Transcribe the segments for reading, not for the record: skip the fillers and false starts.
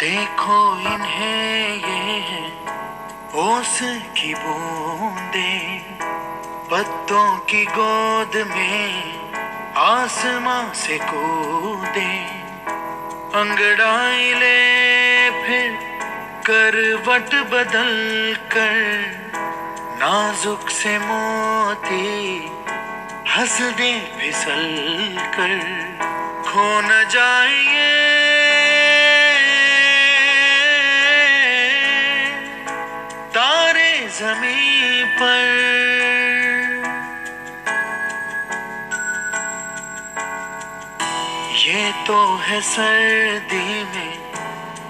देखो इन्हें ये है ओस की बूंदे, पत्तों की गोद में आसमां से कूदे, अंगड़ाई ले फिर करवट बदल कर, नाजुक से मोती हंस दे फिसल कर, खो न जाए तारे ज़मीं पर। ये तो है सर्दी में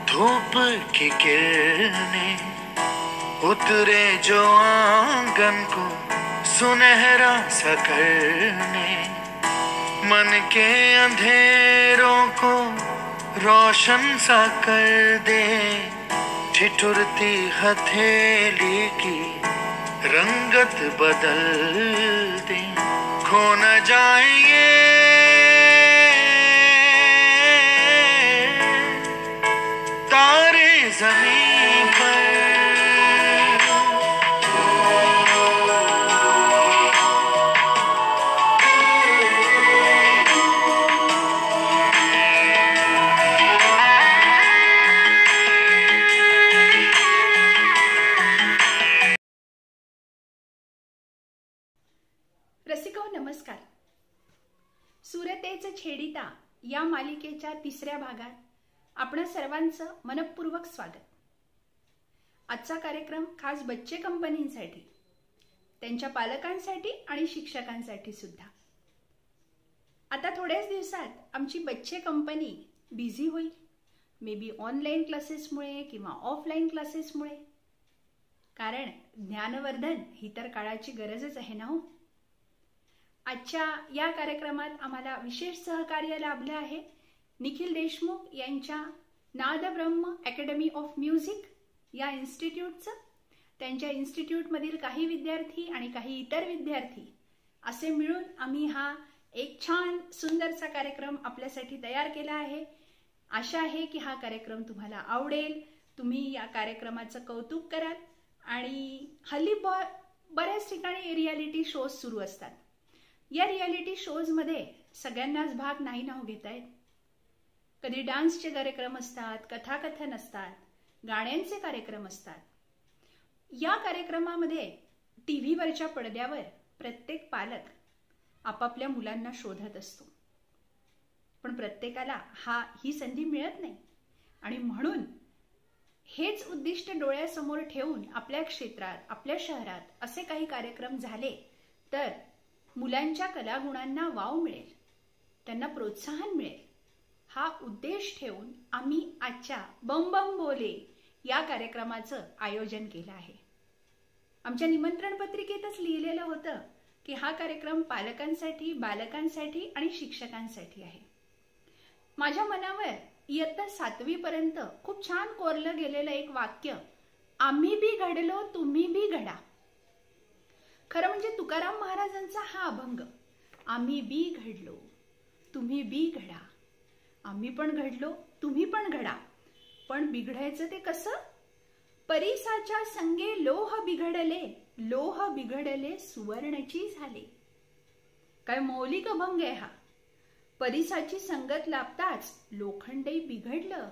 धूप की किरणें, उतरे जो आंगन को सुनहरा सा करने, मन के अंधेरों को रोशन सा कर दे, ठिठुरती हथेली की रंगत बदल दे, खो न जाए तारे ज़मीं पर। रसिको नमस्कार. सुरतेच छेडिता या मालिकेच्या तिसऱ्या भागात आपणा सर्वांचं मनपूर्वक स्वागत. आजचा कार्यक्रम खास बच्चे कंपनींसाठी, त्यांच्या पालकांसाठी आणि शिक्षकांसाठी सुद्धा. आता थोड्याच दिवसात आमची बच्चे कंपनी बिझी होईल, मे बी ऑनलाईन क्लासेसमुळे किंवा ऑफलाईन क्लासेसमुळे. कारण ज्ञानवर्धन ही तर काळाची गरजच आहे ना हो. आजच्या या कार्यक्रमात आम्हाला विशेष सहकार्य लाभले आहे निखिल देशमुख यांच्या नादब्रह्म अकॅडमी ऑफ म्युझिक या इन्स्टिट्यूटचं. त्यांच्या इन्स्टिट्यूटमधील काही विद्यार्थी आणि काही इतर विद्यार्थी असे मिळून आम्ही हा एक छान सुंदरसा कार्यक्रम आपल्यासाठी तयार केला आहे. आशा आहे की हा कार्यक्रम तुम्हाला आवडेल, तुम्ही या कार्यक्रमाचं कौतुक कराल. आणि हल्ली बऱ्याच ठिकाणी रियालिटी शोज सुरू असतात. या रियालिटी शोजमध्ये सगळ्यांनाच भाग नाही ना घेता येत. कधी डान्सचे कार्यक्रम असतात, कथाकथन असतात, गाण्यांचे कार्यक्रम असतात. या कार्यक्रमामध्ये टीव्हीवरच्या पडद्यावर प्रत्येक पालक आपापल्या मुलांना शोधत असतो, पण प्रत्येकाला ही संधी मिळत नाही. आणि म्हणून हेच उद्दिष्ट डोळ्यासमोर ठेवून आपल्या क्षेत्रात, आपल्या शहरात असे काही कार्यक्रम झाले तर मुलांच्या कलागुणांना वाव मिळेल, त्यांना प्रोत्साहन मिळेल, हा उद्देश ठेवून आम्ही आजच्या बम बम बोले या कार्यक्रमाचं आयोजन केलं आहे. आमच्या निमंत्रण पत्रिकेतच लिहिलेलं होतं की हा कार्यक्रम पालकांसाठी, बालकांसाठी आणि शिक्षकांसाठी आहे. माझ्या मनावर इयत्ता 7वी पर्यंत खूप छान कोरलं गेलेलं एक वाक्य, आम्ही बी घडलो तुम्ही बी घडा. खरं म्हणजे तुकाराम महाराजांचा हा अभंग, आम्ही बी घडलो तुम्ही बी घडा, आम्ही पण घडलो तुम्ही पण घडा. पण बिघडायचं ते कसं? परीसाच्या संगे लोह बिघडले, लोह बिघडले सुवर्णची झाले. काय मौलिक अभंग आहे हा. परीसाची संगत लाभताच लोखंडही बिघडलं.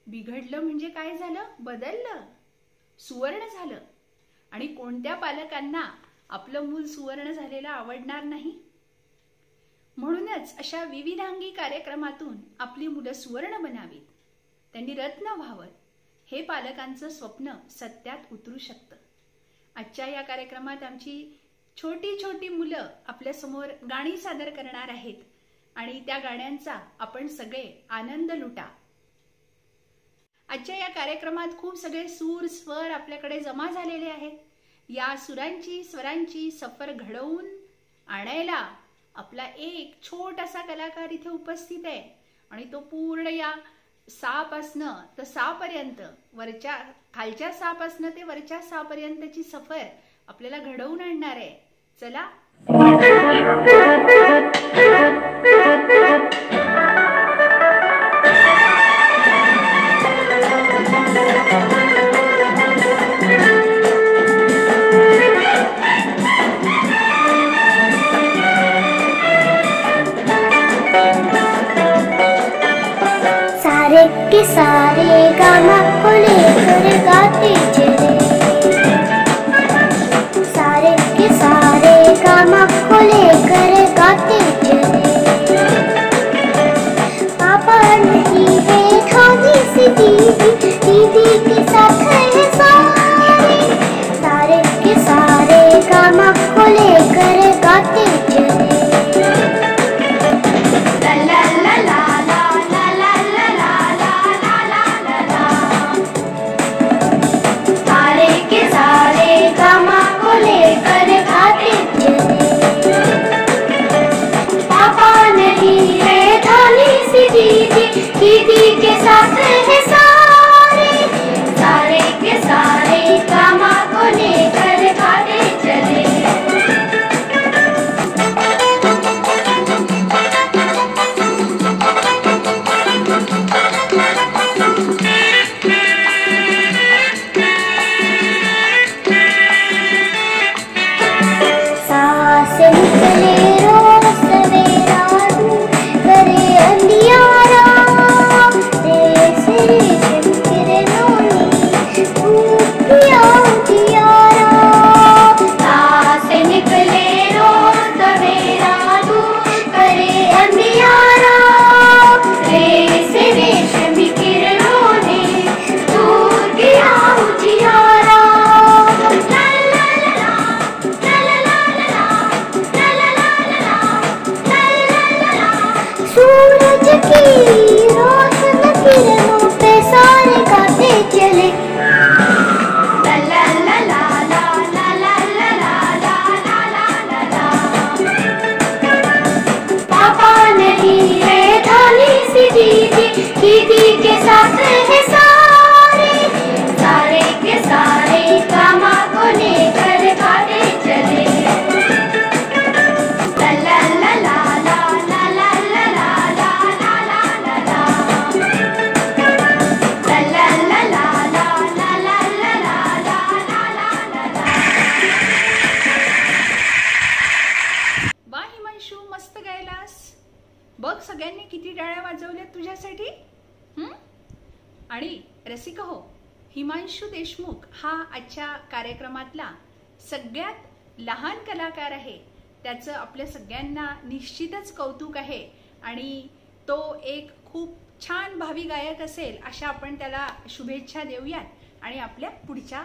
बिघडलं म्हणजे काय झालं? बदललं, सुवर्ण झालं. आणि कोणत्या पालकांना आपलं मूल सुवर्ण झालेलं आवडणार नाही? म्हणूनच अशा विविधांगी कार्यक्रमातून आपली मुलं सुवर्ण बनावीत, त्यांनी रत्न व्हावं, हे पालकांचं स्वप्न सत्यात उतरू शकतं. आजच्या या कार्यक्रमात आमची छोटी छोटी मुलं आपल्या समोर गाणी सादर करणार आहेत आणि त्या गाण्यांचा आपण सगळे आनंद लुटा. आजच्या या कार्यक्रमात खूप सगळे सूर स्वर आपल्याकडे जमा झालेले आहेत. या सुरांची, स्वरांची सफर घडवून आणायला आपला एक छोटासा कलाकार इथे उपस्थित आहे. आणि तो पूर्ण या सापासनं तर सापर्यंत, वरच्या खालच्या सापासनं ते वरच्या सापर्यंतची सफर आपल्याला घडवून आणणार आहे. चला सारे के सारे गामा को लेकर गाते चले, सारे के सारे गामा को लेकर गाते चले। पापा नहीं है खाली सी दीदी, दीदी के साथ है सारे, सारे के सारे गामा को लेकर गाते चले। दीदी के साथ है सारे, सारे के सारे गामा को लेकर गाते चले। सांस निकले रोज सवेरा, करे अंधियारा, दीदी के साथ है सारे, सारे के सारे गामा को लेकर गाते चले। ला ला ला ला ला ला ला ला ला ला ला ला ला ला, ला ला ला ला ला ला ला ला ला ला ला। वा हिमांशू, मस्त गायलास. बघ सगळ्यांनी किती टाळ्या वाजवल्यात तुझ्यासाठी. आणि रसिक हो, हिमांशू देशमुख हा आजच्या कार्यक्रमातला सगळ्यात लहान कलाकार आहे. त्याचं आपल्या सगळ्यांना निश्चितच कौतुक आहे आणि तो एक खूप छान भावी गायक असेल अशा आपण त्याला शुभेच्छा देऊयात आणि आपल्या पुढच्या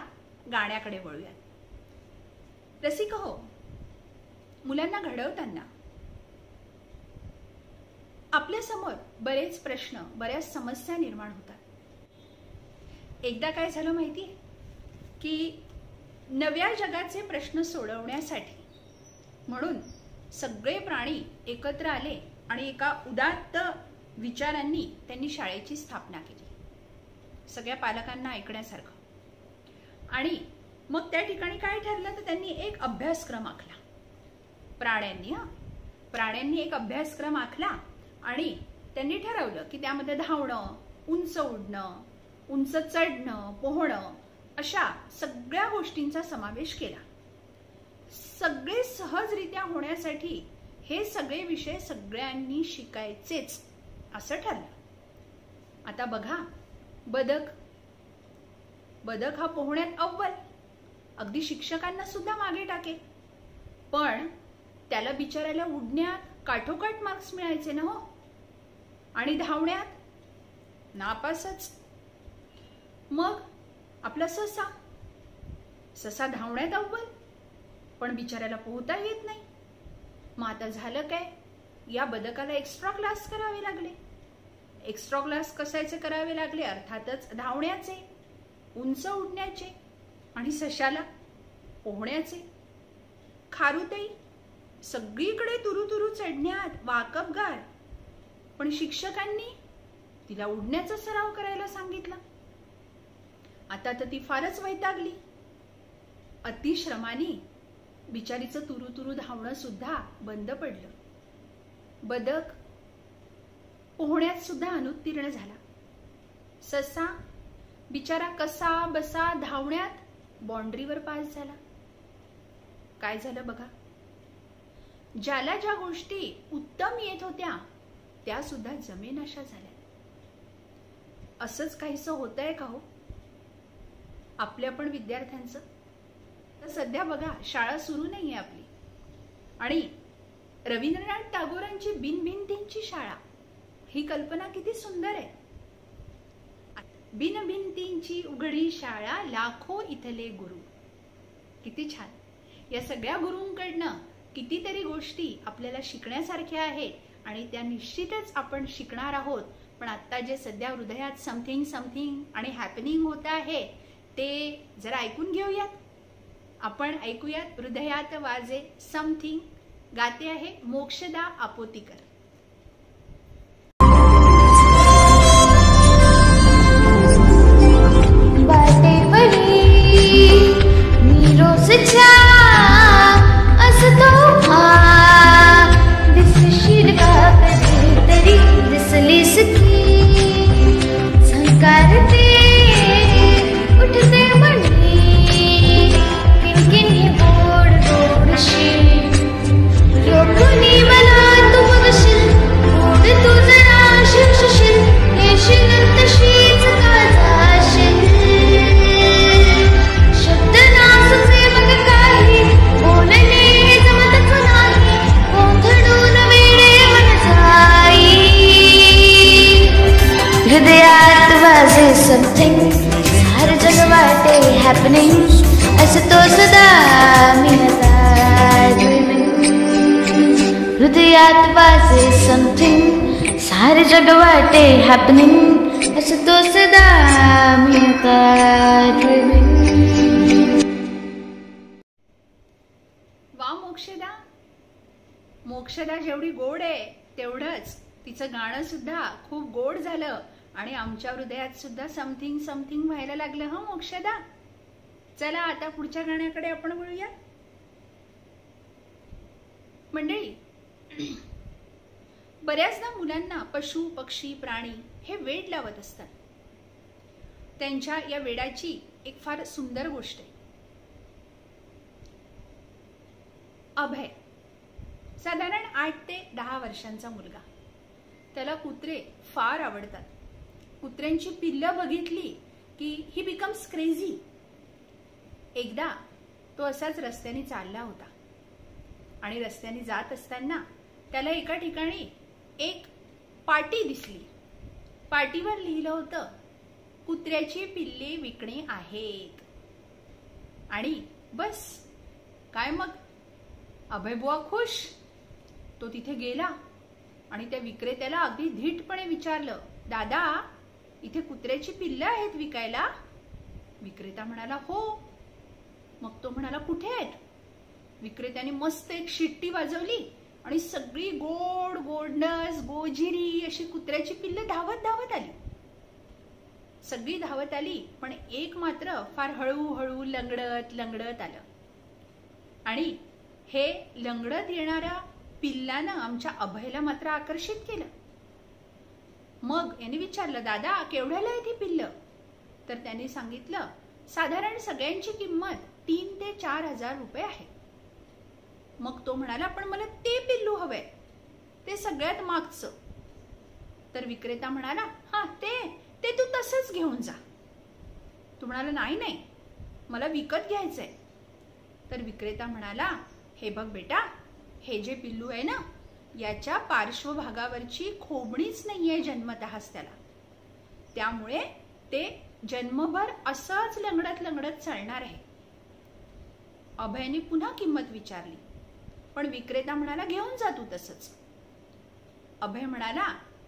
गाण्याकडे वळूयात. रसिक हो, मुलांना घडवताना आपल्या समोर बरेच प्रश्न, बऱ्याच समस्या निर्माण होतात. एकदा काय झालं माहितीये की नव्या जगाचे प्रश्न सोडवण्यासाठी म्हणून सगळे प्राणी एकत्र आले आणि एका उदात्त विचारांनी त्यांनी शाळेची स्थापना केली, सगळ्या पालकांना ऐकण्यासारखं. आणि मग त्या ठिकाणी काय ठरलं तर त्यांनी एक अभ्यासक्रम आखला. प्राण्यांनी एक अभ्यासक्रम आखला आणि त्यांनी ठरवलं की त्यामध्ये धावणं, उंच उडणं, उंच चढणं, पोहणं अशा सगळ्या गोष्टींचा समावेश केला. सगळे सहजरित्या होण्यासाठी हे सगळे विषय सगळ्यांनी शिकायचेच असं ठरलं. आता बघा, बदक हा पोहण्यात अव्वल, अगदी शिक्षकांना सुद्धा मागे टाकेल, पण त्याला बिचारायला उडण्यात काठोकाठ मार्क्स मिळायचे ना हो, आणि धावण्यात नापासच. मग आपला ससा धावण्यात अव्वल, पण बिचारायला पोहता येत नाही. मग आता झालं काय, या बदकाला एक्स्ट्रा क्लास करावे लागले. एक्स्ट्रा क्लास कशाचे करावे लागले, अर्थातच धावण्याचे, उंच उडण्याचे, आणि सशाला पोहण्याचे. खारुताई सगळीकडे तुरुतुरु चढण्यात वाकबगार, पण शिक्षकांनी तिला उडण्याचा सराव करायला सांगितला. आता तर ती फारच वैतागली. अतिश्रमाने बिचारीचं तुरुतुरु धावणं सुद्धा बंद पडलं. बदक पोहण्यात सुद्धा अनुत्तीर्ण झाला. ससा बिचारा कसा बसा धावण्यात बाउंड्रीवर पास झाला. काय झालं बघा, ज्याला ज्या गोष्टी उत्तम येत होत्या त्या सुद्धा जमेनाशा झाल्या. असंच काहीसं होतंय का हो आपल्या पण विद्यार्थ्यांचं? तर सध्या बघा शाळा सुरू नाहीये आपली आणि रवींद्रनाथ टागोरांची बिनभिंतींची शाळा ही कल्पना किती सुंदर आहे. बिनभिंतींची उघडी शाळा लाखो इथले गुरु. किती छान. या सगळ्या गुरूंकडनं कितीतरी गोष्टी आपल्याला शिकण्यासारख्या आहेत आणि त्या निश्चितच आपण शिकणार आहोत. पण आता जे सध्या हृदयात समथिंग समथिंग आणि हॅपनिंग होत आहे ते जरा ऐकून घेऊयात. आपण ऐकूयात हृदयात वाजे समथिंग. गाते आहे मोक्षदा आपोतीकर. something हर जगह वाटे happening ऐसे तो सदा मिलता हृदयात वाजे something सारे जगह वाटे happening ऐसे तो सदा मिलता. वा मोक्षदा. मोक्षदा जेवढी गोड आहे तेवढंच तिचं गाणं सुद्धा खूप गोड झालं आणि आमच्या हृदयात सुद्धा समथिंग समथिंग व्हायला लागलं. हा मोक्षदा. चला आता पुढच्या गाण्याकडे आपण वळूया. मंडळी, बऱ्याचदा मुलांना पशु पक्षी प्राणी हे वेड लावत असतात. त्यांच्या या वेडाची एक फार सुंदर गोष्ट आहे. अभय साधारण 8 ते 10 वर्षांचा मुलगा. त्याला कुत्रे फार आवडतात. कुत्र्यांची पिल्लं बघितली की ही बिकम्स क्रेझी. एकदा तो असाच रस्त्याने चालला होता आणि रस्त्याने जात असताना त्याला एका ठिकाणी एक पाटी दिसली. पाटीवर लिहिलं होतं कुत्र्याची पिल्ले विकणे आहेत. आणि बस काय मग अभयबुवा खुश. तो तिथे गेला आणि त्या विक्रेत्याला अगदी धीटपणे विचारलं, दादा इथे कुत्र्याची पिल्लं आहेत विकायला? विक्रेता म्हणाला हो. मग तो म्हणाला कुठे आहेत? विक्रेत्याने मस्त एक शिट्टी वाजवली आणि सगळी गोड गोडनस गोजिरी अशी कुत्र्याची पिल्लं धावत धावत आली. सगळी धावत आली पण एक मात्र फार हळूहळू लंगडत लंगडत आलं. आणि हे लंगडत येणाऱ्या पिल्लानं आमच्या अभयला मात्र आकर्षित केलं. मग याने विचारलं, दादा केवढ्याला आहे ती पिल्लं? तर त्याने सांगितलं साधारण सगळ्यांची किंमत 3 ते 4 हजार रुपये आहे. मग तो म्हणाला पण मला ते पिल्लू हवंय, ते सगळ्यात मागचं. तर विक्रेता म्हणाला हा ते तू तसंच घेऊन जा. तू म्हणाला नाही नाही मला विकत घ्यायचंय. तर विक्रेता म्हणाला हे बघ बेटा, हे जे पिल्लू आहे ना याच्या पार्श्वभागावरची खोबणीच नाहीये जन्मतःच त्याला. त्यामुळे ते जन्मभर असंच लंगडत लंगडत चालणार आहे. अभयने पुन्हा किंमत विचारली पण विक्रेता म्हणाला घेऊन जा तू तसंच. अभय म्हणाला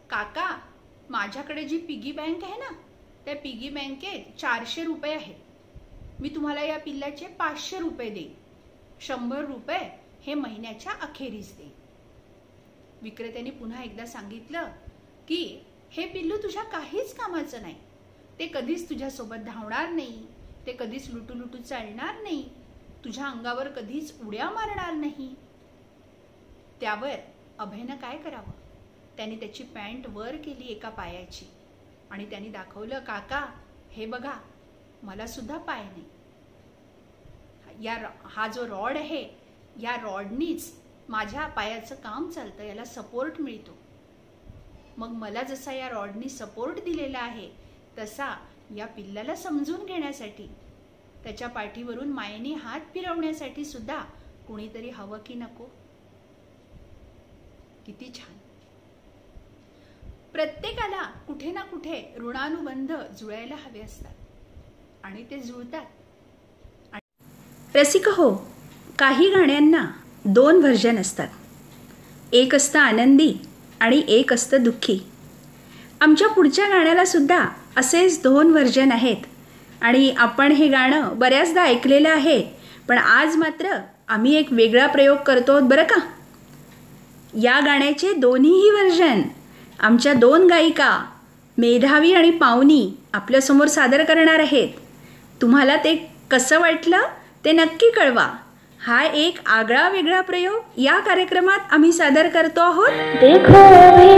काका माझ्याकडे जी पिगी बँक आहे ना त्या पिगी बँकेत 400 रुपये आहेत. मी तुम्हाला या पिल्लाचे 500 रुपये देईन. 100 रुपये हे महिन्याच्या अखेरीस देईन. विक्रेत्याने पुन्हा एकदा सांगितलं की हे पिल्लू तुझ्या काहीच कामाचं नाही. ते कधीच तुझ्यासोबत धावणार नाही. ते कधीच लुटू चालणार नाही. तुझ्या अंगावर कधीच उड्या मारणार नाही. त्यावर अभयनं काय करावं? त्याने त्याची पॅन्ट वर केली एका पायाची आणि त्याने दाखवलं काका हे बघा मला सुद्धा पाय नाही. हा जो रॉड आहे या रॉडनीच माझ्या पायाचं काम चालतं, याला सपोर्ट मिळतो. मग मला जसा या रॉडनी सपोर्ट दिलेला आहे तसा या पिल्लाला समजून घेण्यासाठी, त्याच्या पाठीवरून मायेने हात फिरवण्यासाठी सुद्धा कुणीतरी हवं की नको? किती छान. प्रत्येकाला कुठे ना कुठे ऋणानुबंध जुळायला हवे असतात आणि ते जुळतात. रसिक हो, काही गाण्यांना 2 व्हर्जन असतात. एक असतं आनंदी आणि एक असतं दुःखी. आमच्या पुढच्या गाण्याला सुद्धा असेच 2 व्हर्जन आहेत आणि आपण हे गाणं बऱ्याचदा ऐकलेलं आहे. पण आज मात्र आम्ही एक वेगळा प्रयोग करतो आहोत बरं का. या गाण्याचे दोन्हीही व्हर्जन आमच्या 2 गायिका मेधावी आणि पावनी आपल्यासमोर सादर करणार आहेत. तुम्हाला ते कसं वाटलं ते नक्की कळवा. हा एक आगळा वेगळा प्रयोग या कार्यक्रमात आम्ही सादर करतो आहोत. देखो भी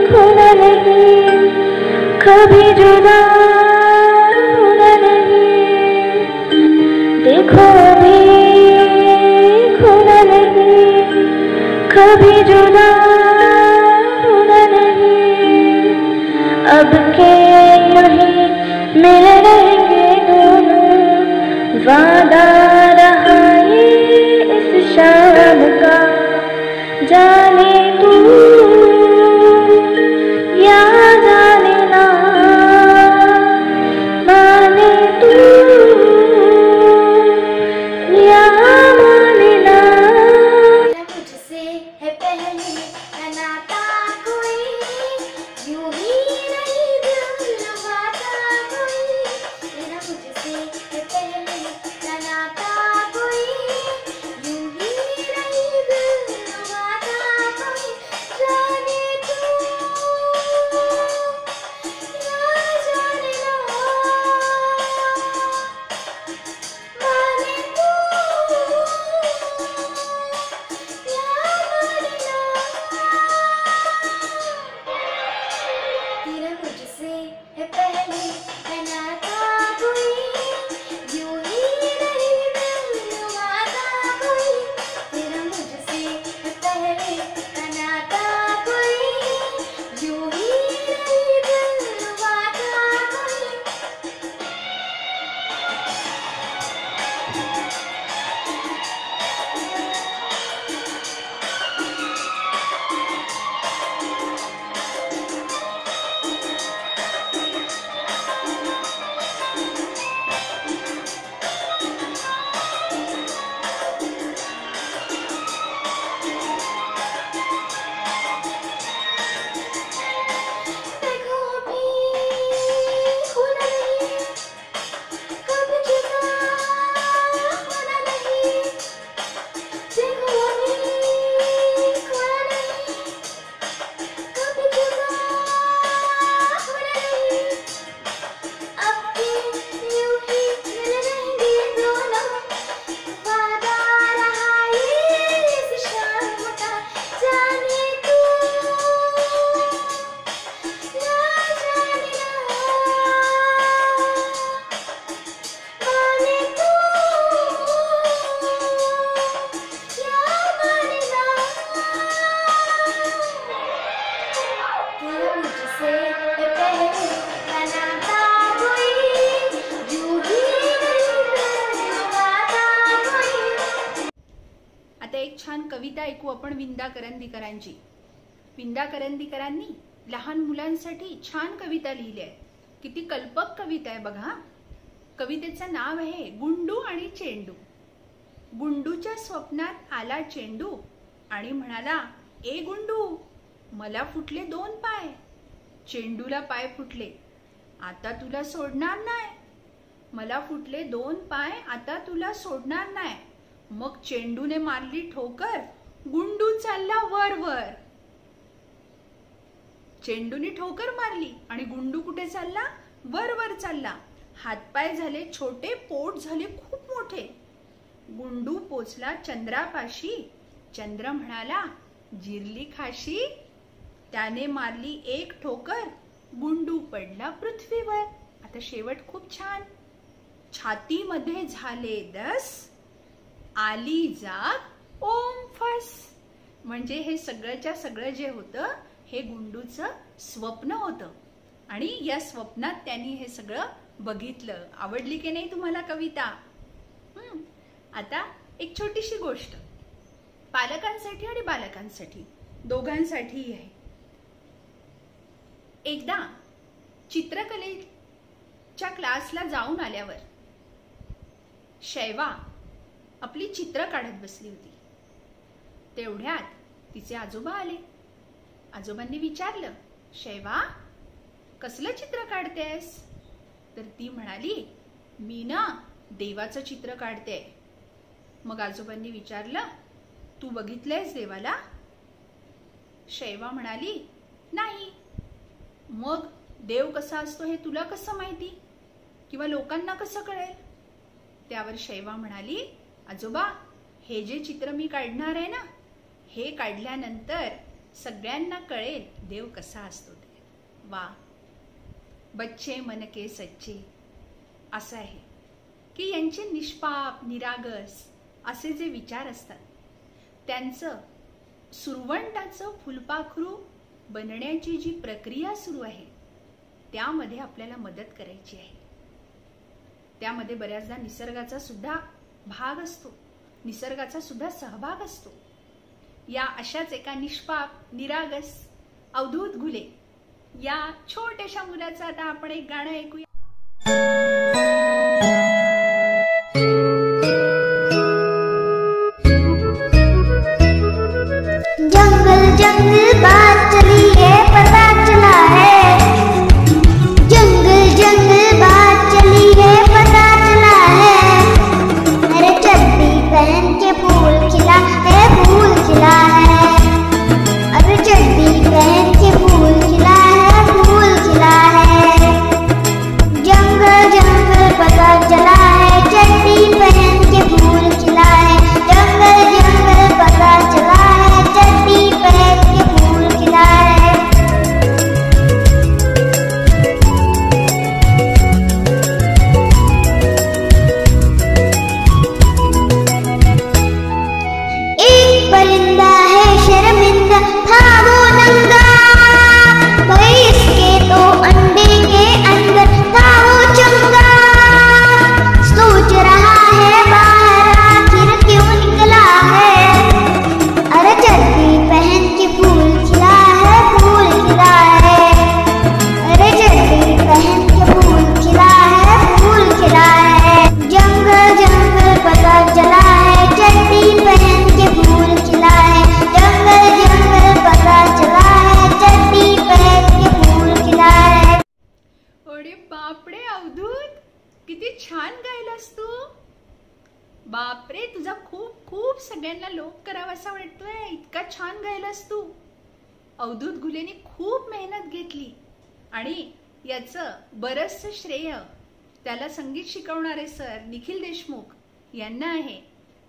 खुदा नहीं, कभी जुदा होना नहीं. देखो भी खुदा नहीं, कभी जुदा होना नहीं. अब के नहीं मिल रहेंगे दोनों, वादा रहा ये इस शाम का. जाने तू या जाने ना, माने तू या माने ना. मुझसे है पहले का नाता कोई, यूं ही नहीं दिल वादा कोई. मेरा मुझसे है पहले का नाता कोई, यूं ही नहीं दिल वादा कोई. जाने तू या जाने ना, माने तू या माने ना. तेरा मुझसे है पहले का नाता कोई, यूं ही नहीं दिल वादा कोई. तेरा मुझसे है पहले का नाता कोई, यूं ही नहीं दिल वादा कोई. देखो भी खुदा नहीं, कभी जुदा होना नहीं. देखो भी खुदा नहीं, कभी जुदा होना नहीं. अब के यूं ही मिल रहेंगे दोनों, वादा रहा ये इस शाम का. जाने तू या जाने ना, माने तू या माने ना. तेरा मुझसे है पहले का नाता कोई, यूं ही नहीं दिल वादा कोई. आता एक छान कविता ऐकू आपण विंदा करंदीकरांची. विंदा करंदीकरांनी लहान मुलांसाठी छान कविता लिहिली आहे. किती कल्पक कविता आहे बघा. कवितेचं नाव आहे गुंडू आणि चेंडू. गुंडूच्या स्वप्नात आला चेंडू आणि म्हणाला, ए गुंडू, मला फुटले 2 पाय. चेंडूला पाय फुटले, आता तुला सोडणार नाही. मला फुटले 2 पाय, आता तुला सोडणार नाही. मग चेंडूने मारली ठोकर, गुंडू चालला वर वर. चेंडूने ठोकर मारली आणि गुंडू कुठे चालला? वर वर चालला. हातपाय झाले छोटे, पोट झाले खूप मोठे. गुंडू पोचला चंद्रापाशी. चंद्र म्हणाला, जिरली खाशी. त्याने मारली 1 ठोकर, गुंडू पडला पृथ्वीवर. आता शेवट खूप छान. छातीमध्ये झाले 10, आली जाग ओम फस. म्हणजे हे सगळंच्या सगळं जे होतं हे गुंडूचं स्वप्न होतं आणि या स्वप्नात त्यांनी हे सगळं बघितलं. आवडली की नाही तुम्हाला कविता? आता एक छोटीशी गोष्ट पालकांसाठी आणि बालकांसाठी दोघांसाठीही आहे. एकदा चित्रकलेच्या क्लासला जाऊन आल्यावर शैवा आपली चित्र काढत बसली होती. तेवढ्यात तिचे आजोबा आले. आजोबांनी विचारलं, शैवा कसलं चित्र काढतेस? तर ती म्हणाली, मी ना देवाचं चित्र काढते. मग आजोबांनी विचारलं, तू बघितलंयस देवाला? शैवा म्हणाली, नाही. मग देव कसा असतो हे तुला कसं माहिती किंवा लोकांना कसं कळेल? त्यावर शैवा म्हणाली, आजोबा हे जे चित्र मी काढणार आहे ना, हे काढल्यानंतर सगळ्यांना कळेल देव कसा असतो ते. वा, बच्चे मन के सच्चे असं आहे की यांचे निष्पाप निरागस असे जे विचार असतात त्यांचं सुरवंटाचं फुलपाखरू बनण्याची जी प्रक्रिया सुरू आहे त्यामध्ये आपल्याला मदत करायची आहे. त्यामध्ये बऱ्याचदा निसर्गाचा सुद्धा भाग असतो, निसर्गाचा सुद्धा सहभाग असतो. या अशाच एका निष्पाप निरागस अवधूत घुले या छोट्याशा मुलाचं आता आपण एक गाणं ऐकूया. जंगल जंगल बात चली है, पता चला है. जंगल जंगल बात चली है, पता चला है. अरे चड्डी पहन के फूल खिला है, फूल खिला है. अरे चड्डी पहन के फूल खिला है, फूल खिला है. जंगल जंगल पता चला है, चड्डी पहन के फूल खिला है. जंगल जंगल पता चला है, चड्डी पहन के फूल खिला है. एक परिंदा है शर्मिंदा, था वो नंगा. भाई इसके तो अंडे के अंदर था वो चंगा. सोच रहा है बाहर आखिर क्यों निकला है. अरे चड्डी पहन के फूल खिला है, फूल खिला है. अरे चड्डी पहन के फूल खिला है, फूल खिला है. जंगल जंगल पता चला है, चड्डी पहन के फूल खिला है. जंगल जंगल पता चला है, चड्डी पहन के फूल खिला है. अरे बापरे अवधूत, किती छान गायलास तू. बापरे, तुझा खूप खूप सगळ्यांना लोक करावासा वाटतोय. इतका छान गायलास तू. अवधूत घुलेने खूप मेहनत घेतली आणि याचं बरंचसं श्रेय त्याला संगीत शिकवणारे सर निखिल देशमुख यांना आहे.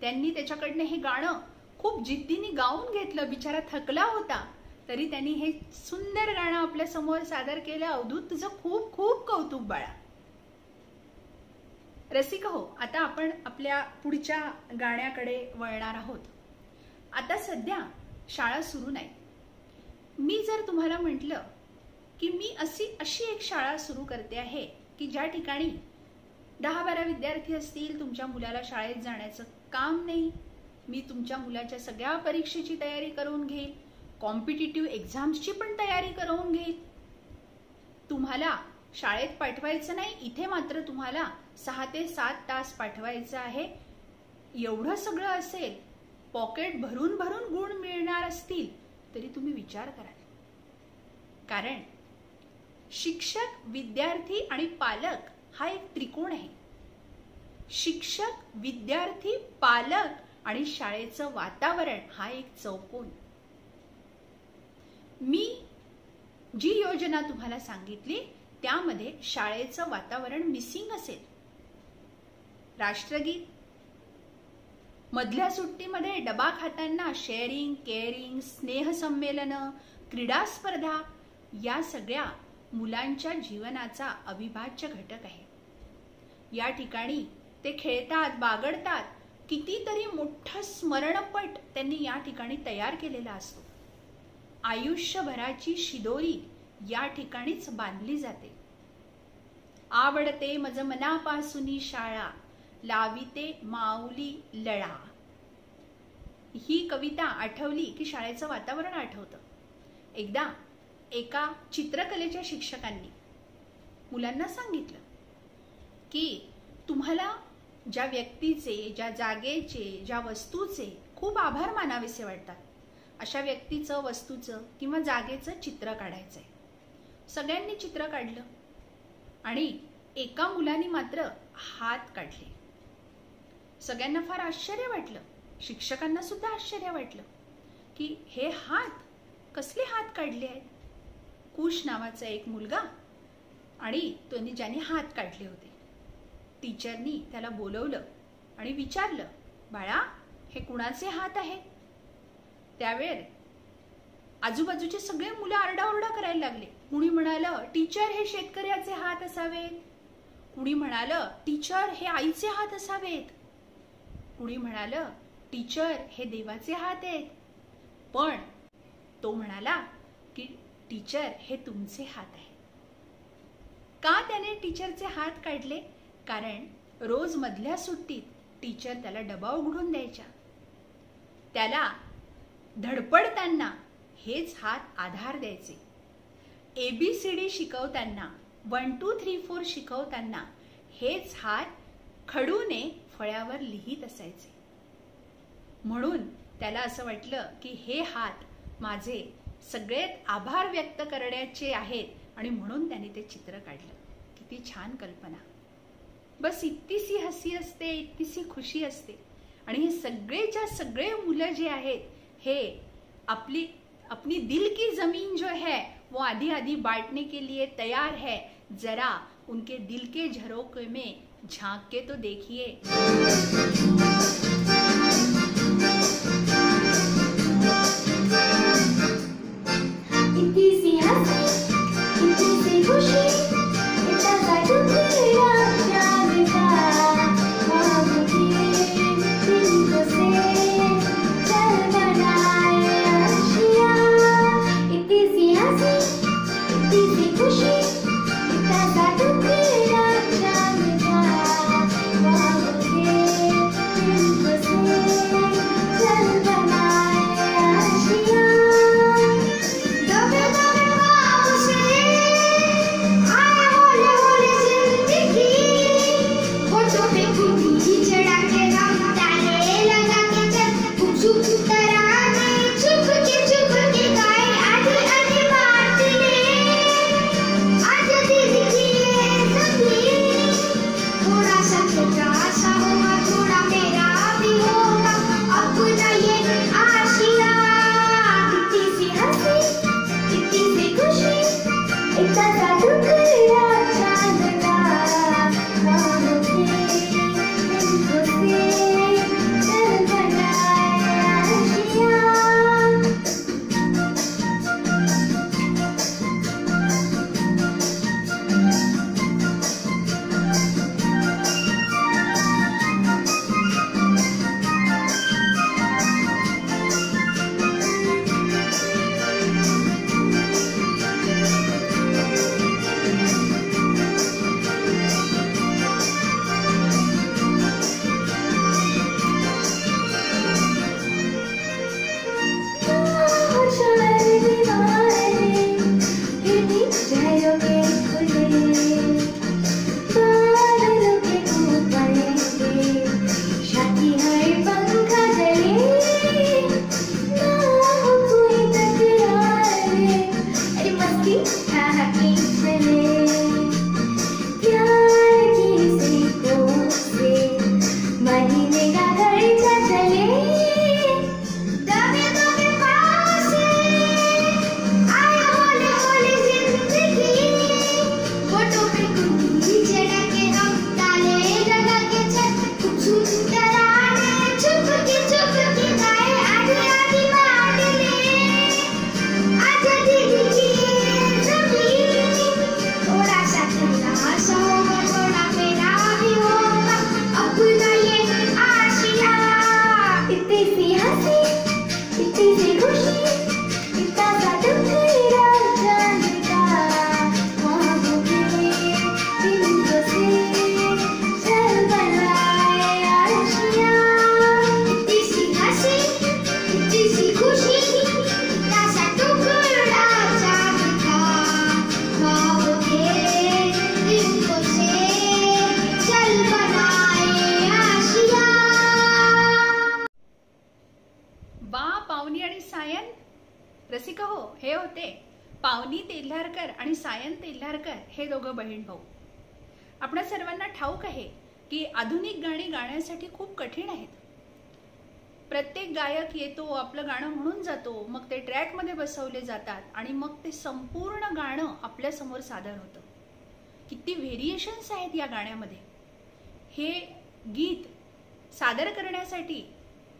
त्यांनी त्याच्याकडनं हे गाणं खूप जिद्दीने गाऊन घेतलं. बिचारा थकला होता तरी त्यांनी हे सुंदर गाणं आपल्या समोर सादर केलं. अवधूत, तुझं खूप खूप कौतुक बाळा. रसिक हो, आता आपण आपल्या पुढच्या गाण्याकडे वळणार आहोत. आता सध्या शाळा सुरू नाही. मी जर तुम्हाला म्हटलं की मी अशी एक शाळा सुरू करते आहे की ज्या ठिकाणी 10-12 विद्यार्थी असतील, तुमच्या मुलाला शाळेत जाण्याचं काम नाही, मी तुमच्या मुलाच्या सगळ्या परीक्षेची तयारी करून घेईल, कॉम्पिटिटिव्ह एक्झाम्सची पण तयारी करून घेईल, तुम्हाला शाळेत पाठवायचं नाही, इथे मात्र तुम्हाला 6 ते 7 तास पाठवायचं आहे, एवढं सगळं असेल, पॉकेट भरून भरून गुण मिळणार असतील तरी तुम्ही विचार कराल. कारण शिक्षक, विद्यार्थी आणि पालक हा एक त्रिकोण आहे. शिक्षक, विद्यार्थी, पालक आणि शाळेचं वातावरण हा एक चौकोन. मी जी योजना तुम्हाला सांगितली त्यामध्ये शाळेचं वातावरण मिसिंग असेल. राष्ट्रगीत, मधल्या सुट्टीमध्ये डबा खाताना शेअरिंग, केअरिंग, स्नेहसंमेलन, क्रीडा स्पर्धा या सगळ्या मुलांच्या जीवनाचा अविभाज्य घटक आहे. या ठिकाणी ते खेळतात, बागडतात, कितीतरी मोठा स्मरणपट त्यांनी या ठिकाणी तयार केलेला असतो. आयुष्यभराची शिदोरी या ठिकाणीच बांधली जाते. आवडते मज मनापासूनी शाळा, लाविते माऊली लळा. ही कविता आठवली की शाळेचं वातावरण आठवतं. एकदा एका चित्रकलेच्या शिक्षकांनी मुलांना सांगितलं की तुम्हाला ज्या व्यक्तीचे, ज्या जागेचे, ज्या वस्तूचे खूप आभार मानावेसे वाटतात, अशा व्यक्तीचं, वस्तूचं किंवा जागेचं चित्र काढायचंय. सगळ्यांनी चित्र काढलं आणि एका मुलाने मात्र हात काढले. सगळ्यांना फार आश्चर्य वाटलं. शिक्षकांना सुद्धा आश्चर्य वाटलं की हे हात, कसले हात काढले आहेत. कुश नावाचा एक मुलगा आणि ज्याने हात काढले होते. टीचरनी त्याला बोलवलं आणि विचारलं, बाळा हे कुणाचे हात आहेत. त्यावेळेस आजूबाजूचे सगळे मुलं आरडाओरडा करायला लागले. कुणी म्हणालं टीचर हे शेतकऱ्याचे हात असावेत, कुणी म्हणालं टीचर हे आईचे हात असावेत, कुणी म्हणालं टीचर हे देवाचे हात आहेत. पण तो म्हणाला की टीचर हे तुमचे हात आहेत. का त्याने टीचरचे हात काढले? कारण रोज मधल्या सुट्टीत टीचर त्याला डबा उघडून द्यायच्या. त्याला धडपडताना हेच हात आधार द्यायचे. ABCD शिकवताना, 1 2 3 4 शिकवताना हेच हात खडूने फळ्यावर लिहित असायचे. म्हणून त्याला असं वाटलं की हे हात माझे सगळेत आभार व्यक्त करण्याचे आहेत आणि म्हणून त्याने ते चित्र काढलं. किती छान कल्पना. बस इतकीशी हसी असते, इतकीशी खुशी असते. आणि हे सगळेच्या सगळे मुलं जे आहेत हे अपनी दिल की जमीन जो है वो आधी आधी बांटने के लिए तैयार है. जरा उनके दिल के झरोखे में झांक के तो देखिए. इतनी सी हंसी, इतनी सी खुशी, इतना सा टुकड़ा प्यार का, मुझे दिल को से चल बनाए आशिया. इतनी सी हंसी, इतनी सी खुशी, इतना सा टुकड़ा प्यार का, मुझे दिल को से चल बनाए आशिया. पावनी तेल्हारकर आणि सायन तेल्हारकर हे दोघं बहीण भाऊ. आपणा सर्वांना ठाऊक आहे की आधुनिक गाणी गाण्यासाठी खूप कठीण आहेत. प्रत्येक गायक येतो, आपलं गाणं म्हणून जातो, मग ते ट्रॅकमध्ये बसवले जातात आणि मग ते संपूर्ण गाणं आपल्या समोर सादर होतं. किती व्हेरिएशन्स आहेत या गाण्यामध्ये. हे गीत सादर करण्यासाठी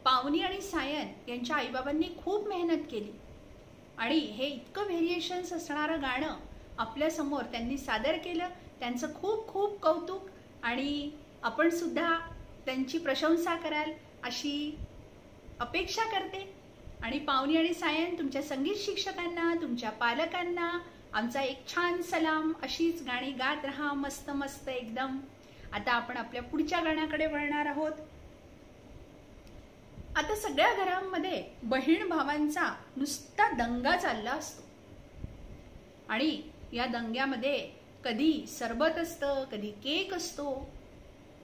पावनी आणि सायन यांच्या आईबाबांनी खूप मेहनत केली आणि हे इतकं व्हेरिएशन्स असणारं गाणं आपल्या समोर त्यांनी सादर केलं. त्यांचं खूप खूप कौतुक आणि आपण सुद्धा त्यांची प्रशंसा कराल अशी अपेक्षा करते. आणि पावनी आणि सायन, तुमच्या संगीत शिक्षकांना, तुमच्या पालकांना आमचा एक छान सलाम. अशीच गाणी गात रहा, मस्त मस्त एकदम. आता आपण आपल्या पुढच्या गाण्याकडे वळणार आहोत. आता सगळ्या घरांमध्ये बहीण भावांचा नुसता दंगा चालला असतो आणि या दंग्यामध्ये कधी सरबत असतं, कधी केक असतो,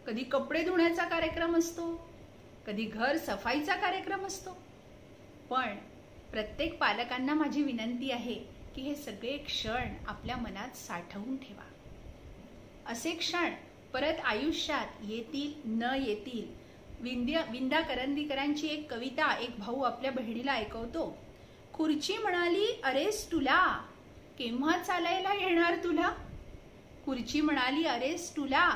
कधी कपडे धुण्याचा कार्यक्रम असतो, कधी घर सफाईचा कार्यक्रम असतो. पण प्रत्येक पालकांना माझी विनंती आहे की हे सगळे क्षण आपल्या मनात साठवून ठेवा. असे क्षण परत आयुष्यात येतील न येतील. विंदा करंदीकरांची एक कविता एक भाऊ आपल्या बहिणीला ऐकवतो. खुर्ची म्हणाली अरेस तुला, केव्हा चालायला येणार तुला. खुर्ची म्हणाली अरेस तुला,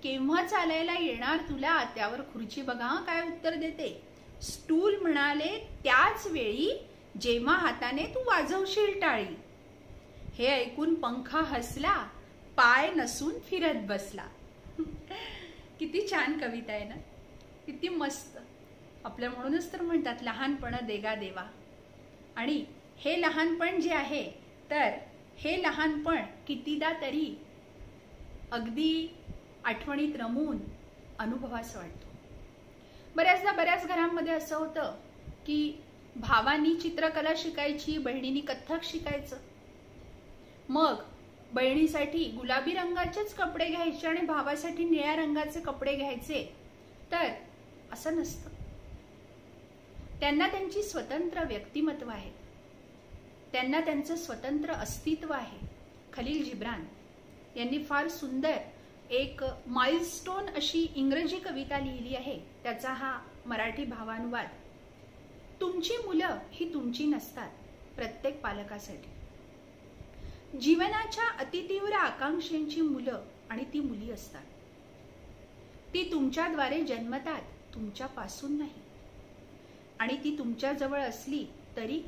केव्हा चालायला येणार तुला. त्यावर खुर्ची बघा काय उत्तर देते. स्टूल म्हणाले त्याच वेळी, जेव्हा हाताने तू वाजवशील टाळी. हे ऐकून पंखा हसला, पाय नसून फिरत बसला. किती छान कविता आहे ना, किती मस्त. आपल्या म्हणूनच तर म्हणतात लहानपण देगा देवा. आणि हे लहानपण जे आहे तर हे लहानपण कितीदा तरी अगदी आठवणीत रमून अनुभवास वाटतो. बऱ्याचदा बऱ्याच घरांमध्ये असं होतं की भावांनी चित्रकला शिकायची, बहिणींनी कथ्थक शिकायचं. मग बहिणीसाठी गुलाबी रंगाचेच कपडे घ्यायचे आणि भावासाठी निळ्या रंगाचे कपडे घ्यायचे. तर असं नसतं. त्यांना त्यांची स्वतंत्र व्यक्तिमत्व आहे, त्यांना त्यांचं स्वतंत्र अस्तित्व आहे. खलील जिब्रान यांनी फार सुंदर एक माइलस्टोन अशी इंग्रजी कविता लिहिली आहे. त्याचा हा मराठी भावानुवाद. तुमची मुलं ही तुमची नसतात. प्रत्येक पालकासाठी जीवनाच्या अतितीव्र आकांक्षांची मुलं आणि ती मुली असतात. ती तुमच्याद्वारे जन्मतात, तुमच्यापासून नाही. आणि ती तुमच्या जवळ असली तरी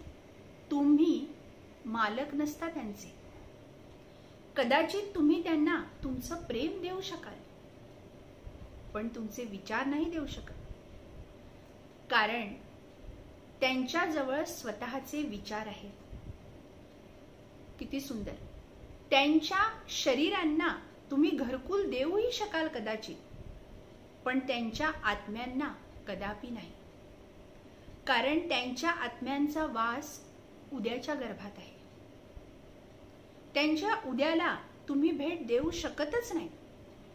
तुम्ही मालक नसता त्यांचे. कदाचित तुम्ही त्यांना तुमचं प्रेम देऊ शकाल, पण तुमचे विचार नाही देऊ शकत. कारण त्यांच्याजवळ स्वतःचे विचार आहेत. किती सुंदर. त्यांच्या शरीरांना तुम्ही घरकुल देऊही शकाल कदाचित, पण त्यांच्या आत्म्यांना कदापि नाही. कारण त्यांच्या आत्म्यांचा वास उद्याच्या गर्भात आहे. त्यांच्या उद्याला तुम्ही भेट देऊ शकतच नाही,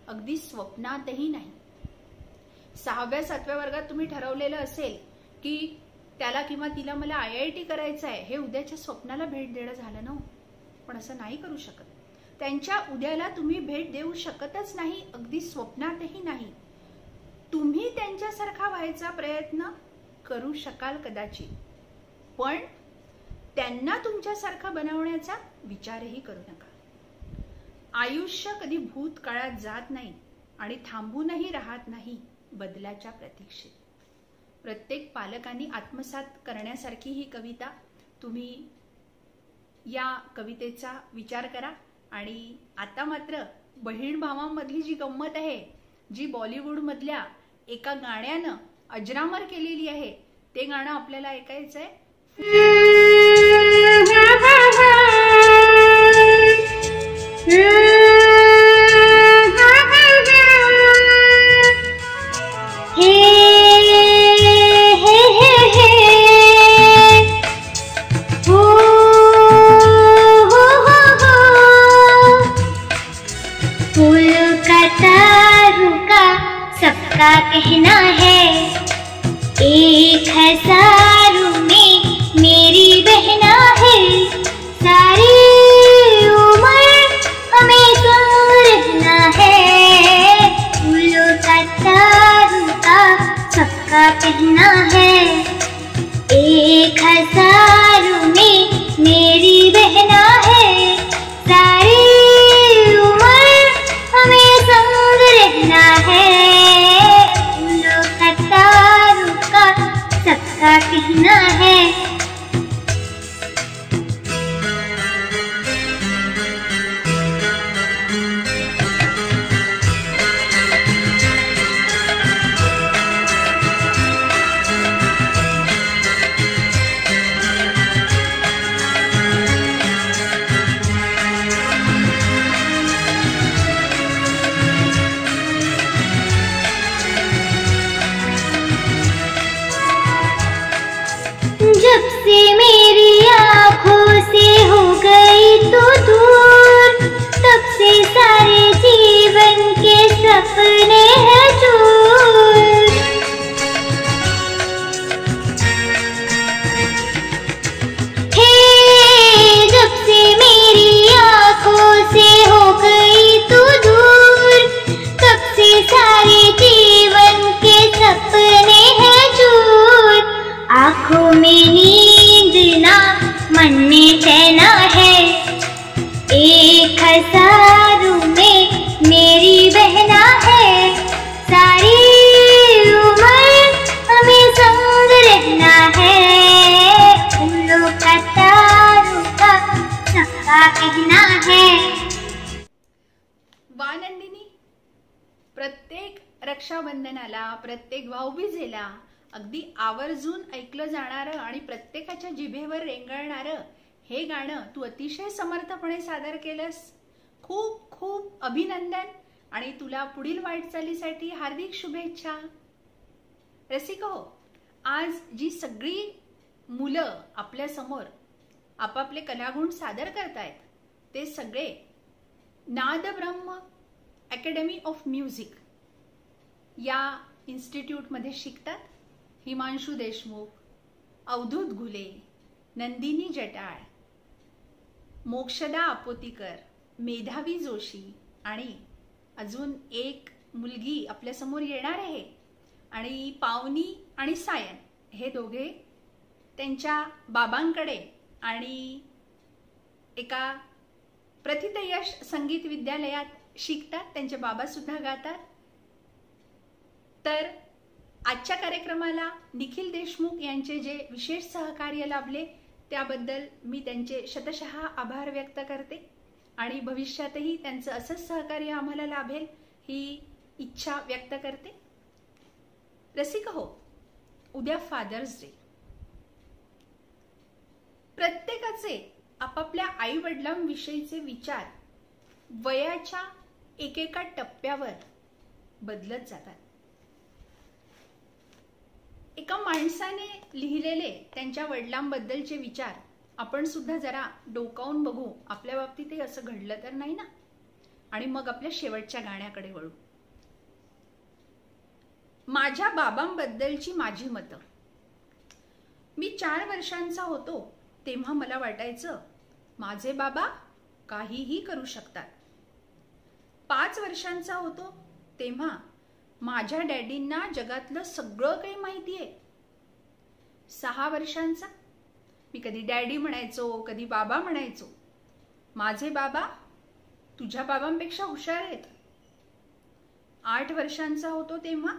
अगदी स्वप्नातही नाही. 6व्या 7व्या वर्गात तुम्ही ठरवलेलं असेल की त्याला किंवा तिला मला IIT करायचं आहे, हे उद्याच्या स्वप्नाला भेट देणं झालं ना. पण असं नाही करू शकत. त्यांच्या उद्याला तुम्ही भेट देऊ शकतच नाही, अगदी स्वप्नातही नाही. तुम्ही त्यांच्यासारखा व्हायचा प्रयत्न करू शकाल कदाचित, पण त्यांना तुमच्यासारखा बनवण्याचा विचारही करू नका. आयुष्य कधी भूतकाळात जात नाही आणि थांबूनही राहत नाही बदलाच्या प्रतीक्षेत. प्रत्येक पालकांनी आत्मसात करण्यासारखी ही कविता. तुम्ही या कवितेचा विचार करा. आणि आता मात्र बहीण भावांमधली जी गंमत आहे, जी बॉलिवूड मधल्या एका गाण्यानं अजरामर केलेली आहे, ते गाणं आपल्याला ऐकायचंय. सबका कहना है 1000 में मेरी बहना है सारी कहना है। जब से मेरी आँखों से हो गई तू दूर, तब से सारे जीवन के सपने हैं चूर। हे जब से मेरी आँखों से हो गई तू दूर, तब से सारे जीवन के सपने हैं चूर। आँखों में नींद ना, मन में चैन है, एक हज़ारों में मेरी बहना है। सारी उम्र हमें संग रहना है, फूलों का तारों का सबका कहना है। वा नंदिनी, प्रत्येक रक्षाबंधनाला, प्रत्येक भाऊबीजेला अगदी आवर्जून ऐकलं जाणारं आणि प्रत्येकाच्या जिभेवर रेंगाळणारं हे गाणं तू अतिशय समर्थपणे सादर केलंस. खूप खूप अभिनंदन आणि तुला पुढील वाटचालीसाठी हार्दिक शुभेच्छा. रसिको, आज जी सगळी मुलं आपल्या समोर आपापले कलागुण सादर करतायत ते सगळे नादब्रह्म अकॅडमी ऑफ म्युझिक या इन्स्टिट्यूटमध्ये शिकतात. हिमांशु देशमुख, अवधूत घुले, नंदिनी जटाळ, मोक्षदा आपोतीकर, मेधावी जोशी आणि अजून एक मुलगी आपल्यासमोर येणार आहे. आणि पावनी आणि सायन हे दोघे त्यांच्या बाबांकडे आणि एका प्रथितयश संगीत विद्यालयात शिकतात. त्यांचे बाबा सुद्धा गातात. तर आजच्या कार्यक्रमाला निखिल देशमुख यांचे जे विशेष सहकार्य लाभले त्याबद्दल मी त्यांचे शतशः आभार व्यक्त करते आणि भविष्यातही त्यांचं असंच सहकार्य आम्हाला लाभेल ही इच्छा व्यक्त करते. रसिक हो, उद्या फादर्स डे. प्रत्येकाचे आपापल्या आई वडिलांविषयीचे विचार वयाच्या एकेका टप्प्यावर बदलत जातात. एका माणसाने लिहिलेले त्यांच्या वडिलांबद्दलचे विचार आपण सुद्धा जरा डोकावून बघू, आपल्या बाबतीतही असं घडलं तर नाही ना. आणि मग आपल्या शेवटच्या गाण्याकडे वळू. माझ्या बाबांबद्दलची माझी मतं. मी 4 वर्षांचा होतो तेव्हा मला वाटायचं माझे बाबा काहीही करू शकतात. 5 वर्षांचा होतो तेव्हा माझ्या डॅडींना जगातलं सगळं काही माहिती आहे. 6 वर्षांचा मी कधी डॅडी म्हणायचो, कधी बाबा म्हणायचो. माझे बाबा तुझ्या बाबांपेक्षा हुशार आहेत. 8 वर्षांचा होतो तेव्हा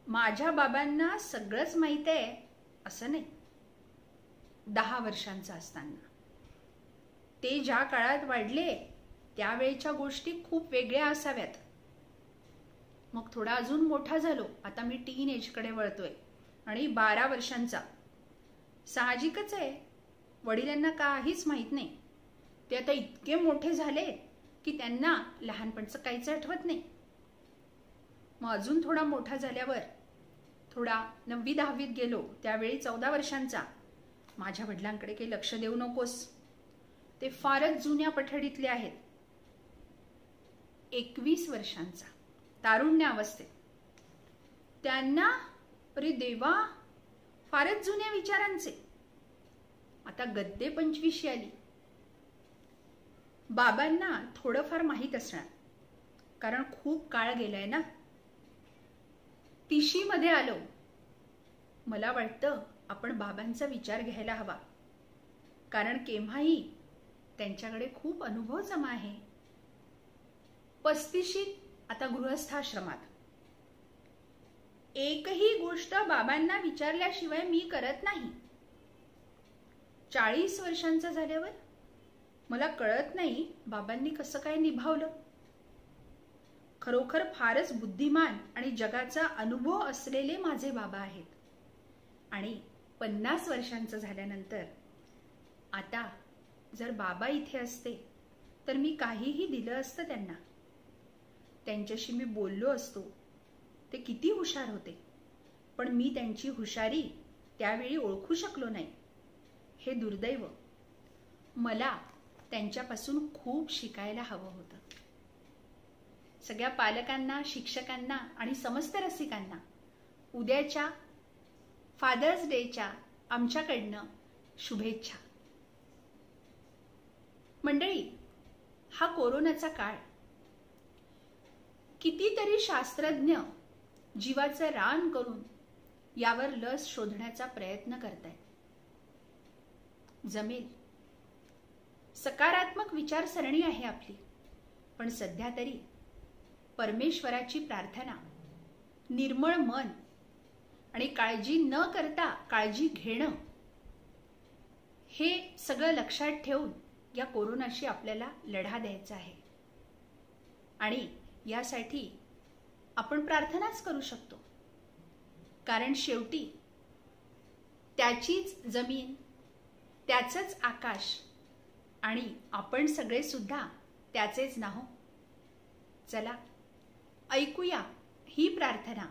माझ्या बाबांना सगळंच माहिती आहे असं नाही. 10 वर्षांचा असताना ते ज्या काळात वाढले त्यावेळच्या गोष्टी खूप वेगळ्या असाव्यात. मग थोडा अजून मोठा झालो, आता मी टीन एजकडे वळतोय आणि 12 वर्षांचा. साहजिकच आहे, वडिलांना काहीच माहित नाही. ते आता इतके मोठे झाले की त्यांना लहानपणचं काहीच आठवत नाही. मग अजून थोडा मोठा झाल्यावर थोडा 9वी 10वीत गेलो त्यावेळी 14 वर्षांचा. माझ्या वडिलांकडे काही लक्ष देऊ नकोस, ते फारच जुन्या पठडीतले आहेत. 21 वर्षांचा तारुण्यावस्थेत. त्यांना अरे देवा फारच जुन्या विचारांचे. आता गद्दे 25शी आली. बाबांना थोडंफार माहीत असणार कारण खूप काळ गेलाय ना. 30शी मध्ये आलो. मला वाटतं आपण बाबांचा विचार घ्यायला हवा कारण केव्हाही त्यांच्याकडे खूप अनुभव जमा आहे. 35शीत आता गृहस्थाश्रमात. एकही गोष्ट बाबांना विचारल्याशिवाय मी करत नाही. 40 वर्षांचा झाल्यावर मला कळत नाही बाबांनी कसं काय निभावलं. खरोखर फारच बुद्धिमान आणि जगाचा अनुभव असलेले माझे बाबा आहेत. आणि 50 वर्षांचं झाल्यानंतर आता जर बाबा इथे असते तर मी काहीही दिलं असतं त्यांना. त्यांच्याशी मी बोललो असतो. ते किती हुशार होते, पण मी त्यांची हुशारी त्यावेळी ओळखू शकलो नाही. हे दुर्दैव. मला त्यांच्यापासून खूप शिकायला हवं होतं. सगळ्या पालकांना, शिक्षकांना आणि समस्त रसिकांना उद्याच्या फादर्स डेच्या आमच्याकडनं शुभेच्छा. मंडळी, हा कोरोनाचा काळ, कितीतरी शास्त्रज्ञ जीवाचं रान करून यावर लस शोधण्याचा प्रयत्न करतायत. जमेल. सकारात्मक विचारसरणी आहे आपली, पण सध्या तरी परमेश्वराची प्रार्थना, निर्मळ मन आणि काळजी न करता काळजी घेणं, हे सगळं लक्षात ठेवून या कोरोनाशी आपल्याला लढा द्यायचा आहे. आणि यासाठी आपण प्रार्थनाच करू शकतो. कारण शेवटी त्याचीच जमीन, त्याचंच आकाश आणि आपण सगळे सुद्धा त्याचेच नाहो. चला ऐकूया ही प्रार्थना.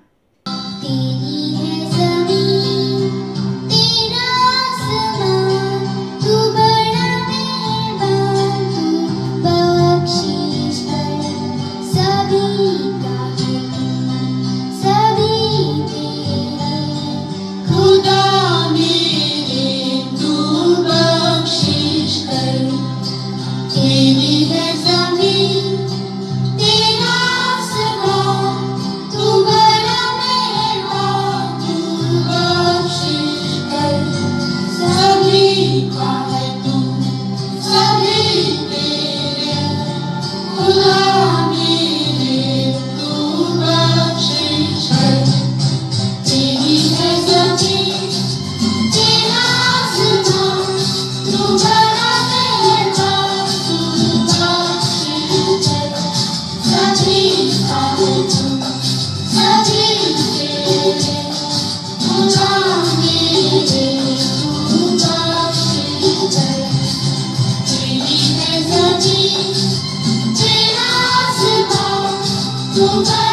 Bye.